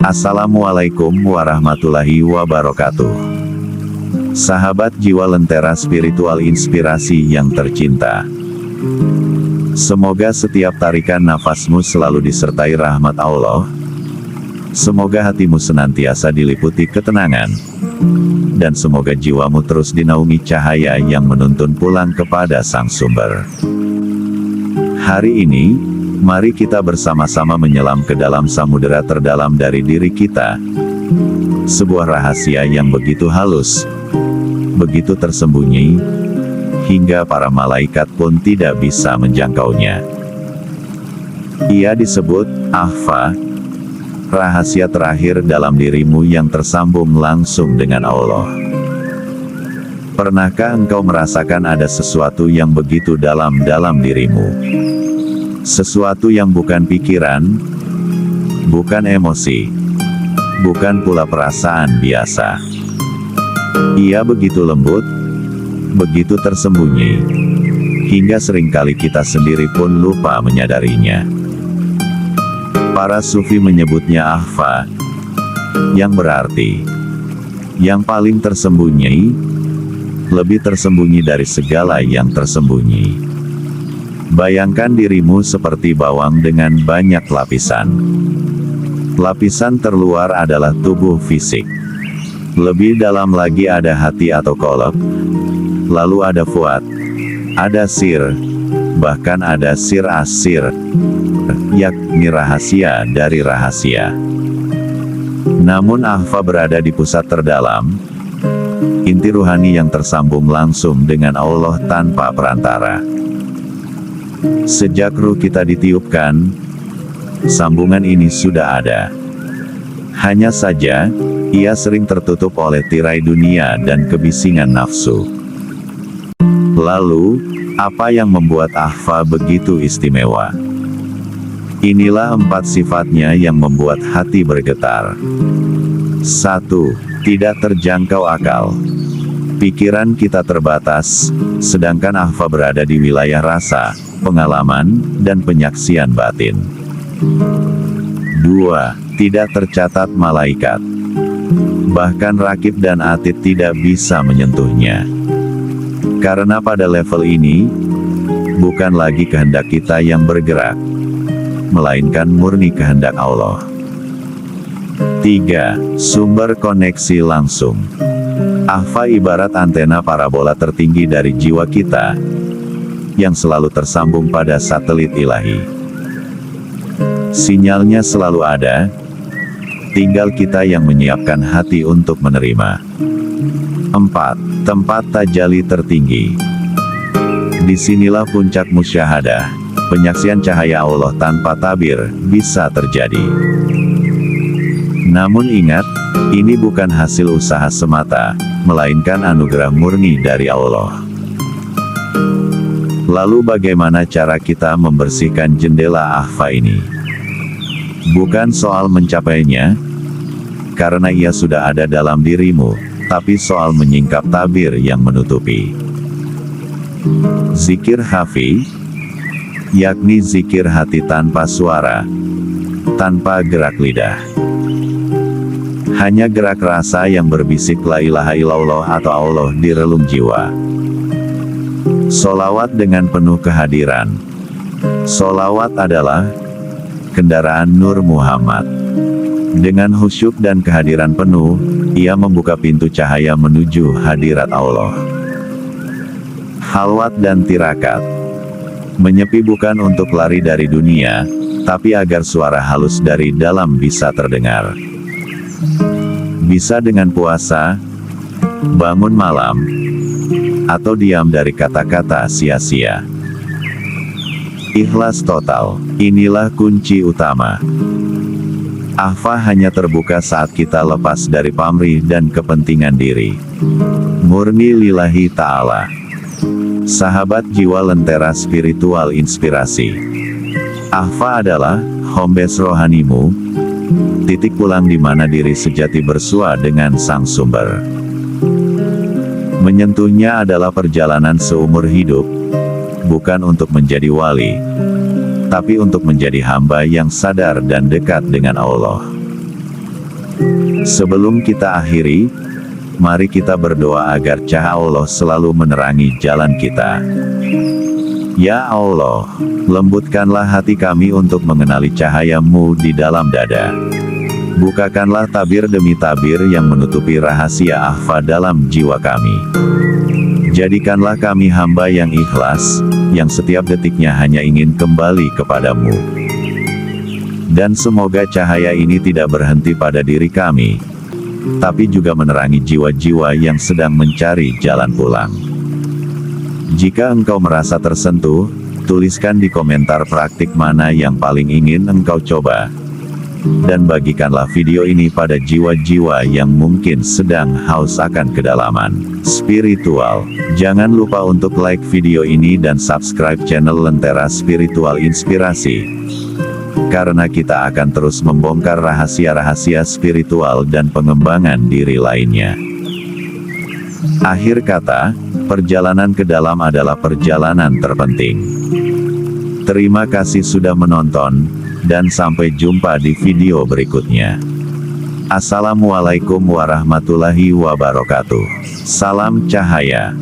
Assalamualaikum warahmatullahi wabarakatuh. Sahabat jiwa lentera spiritual inspirasi yang tercinta. Semoga setiap tarikan nafasmu selalu disertai rahmat Allah. Semoga hatimu senantiasa diliputi ketenangan. Dan semoga jiwamu terus dinaungi cahaya yang menuntun pulang kepada Sang Sumber. Hari ini, mari kita bersama-sama menyelam ke dalam samudera terdalam dari diri kita. Sebuah rahasia yang begitu halus, begitu tersembunyi, hingga para malaikat pun tidak bisa menjangkaunya. Ia disebut Akhfa, rahasia terakhir dalam dirimu yang tersambung langsung dengan Allah. Pernahkah engkau merasakan ada sesuatu yang begitu dalam dirimu? Sesuatu yang bukan pikiran, bukan emosi, bukan pula perasaan biasa. Ia begitu lembut, begitu tersembunyi, hingga seringkali kita sendiri pun lupa menyadarinya. Para sufi menyebutnya Akhfa, yang berarti yang paling tersembunyi, lebih tersembunyi dari segala yang tersembunyi. Bayangkan dirimu seperti bawang dengan banyak lapisan. Lapisan terluar adalah tubuh fisik. Lebih dalam lagi ada hati atau qalb. Lalu ada fuad, ada sir, bahkan ada sir as-sir, yakni rahasia dari rahasia. Namun Akhfa berada di pusat terdalam, inti ruhani yang tersambung langsung dengan Allah tanpa perantara. Sejak ruh kita ditiupkan, sambungan ini sudah ada. Hanya saja, ia sering tertutup oleh tirai dunia dan kebisingan nafsu. Lalu, apa yang membuat Akhfa begitu istimewa? Inilah 4 sifatnya yang membuat hati bergetar. 1. Tidak terjangkau akal. Pikiran kita terbatas, sedangkan Akhfa berada di wilayah rasa, pengalaman, dan penyaksian batin. 2. Tidak tercatat malaikat. Bahkan rakib dan atid tidak bisa menyentuhnya. Karena pada level ini, bukan lagi kehendak kita yang bergerak, melainkan murni kehendak Allah. 3. Sumber koneksi langsung. Akhfa ibarat antena parabola tertinggi dari jiwa kita, yang selalu tersambung pada satelit ilahi. Sinyalnya selalu ada, tinggal kita yang menyiapkan hati untuk menerima. 4. Tempat tajalli tertinggi. Disinilah puncak musyahadah, penyaksian cahaya Allah tanpa tabir, bisa terjadi. Namun ingat, ini bukan hasil usaha semata, melainkan anugerah murni dari Allah. Lalu bagaimana cara kita membersihkan jendela Akhfa ini? Bukan soal mencapainya, karena ia sudah ada dalam dirimu, tapi soal menyingkap tabir yang menutupi. Zikir khafi, yakni zikir hati tanpa suara, tanpa gerak lidah. Hanya gerak rasa yang berbisik la ilaha illallah atau Allah di relung jiwa. Solawat dengan penuh kehadiran. Solawat adalah kendaraan Nur Muhammad. Dengan khusyuk dan kehadiran penuh, ia membuka pintu cahaya menuju hadirat Allah. Halwat dan tirakat. Menyepi bukan untuk lari dari dunia, tapi agar suara halus dari dalam bisa terdengar. Bisa dengan puasa, bangun malam, atau diam dari kata-kata sia-sia. Ikhlas total, inilah kunci utama. Akhfa hanya terbuka saat kita lepas dari pamrih dan kepentingan diri. Murni lillahi ta'ala. Sahabat jiwa lentera spiritual inspirasi. Akhfa adalah home base rohanimu, titik pulang di mana diri sejati bersua dengan Sang Sumber. Menyentuhnya adalah perjalanan seumur hidup, bukan untuk menjadi wali, tapi untuk menjadi hamba yang sadar dan dekat dengan Allah. Sebelum kita akhiri, mari kita berdoa agar cahaya Allah selalu menerangi jalan kita. Ya Allah, lembutkanlah hati kami untuk mengenali cahaya-Mu di dalam dada. Bukakanlah tabir demi tabir yang menutupi rahasia akhfa dalam jiwa kami. Jadikanlah kami hamba yang ikhlas, yang setiap detiknya hanya ingin kembali kepadamu. Dan semoga cahaya ini tidak berhenti pada diri kami, tapi juga menerangi jiwa-jiwa yang sedang mencari jalan pulang. Jika engkau merasa tersentuh, tuliskan di komentar praktik mana yang paling ingin engkau coba. Dan bagikanlah video ini pada jiwa-jiwa yang mungkin sedang haus akan kedalaman spiritual. Jangan lupa untuk like video ini dan subscribe channel Lentera Spiritual Inspirasi. Karena kita akan terus membongkar rahasia-rahasia spiritual dan pengembangan diri lainnya. Akhir kata, perjalanan ke dalam adalah perjalanan terpenting. Terima kasih sudah menonton, dan sampai jumpa di video berikutnya. Assalamualaikum warahmatullahi wabarakatuh. Salam cahaya.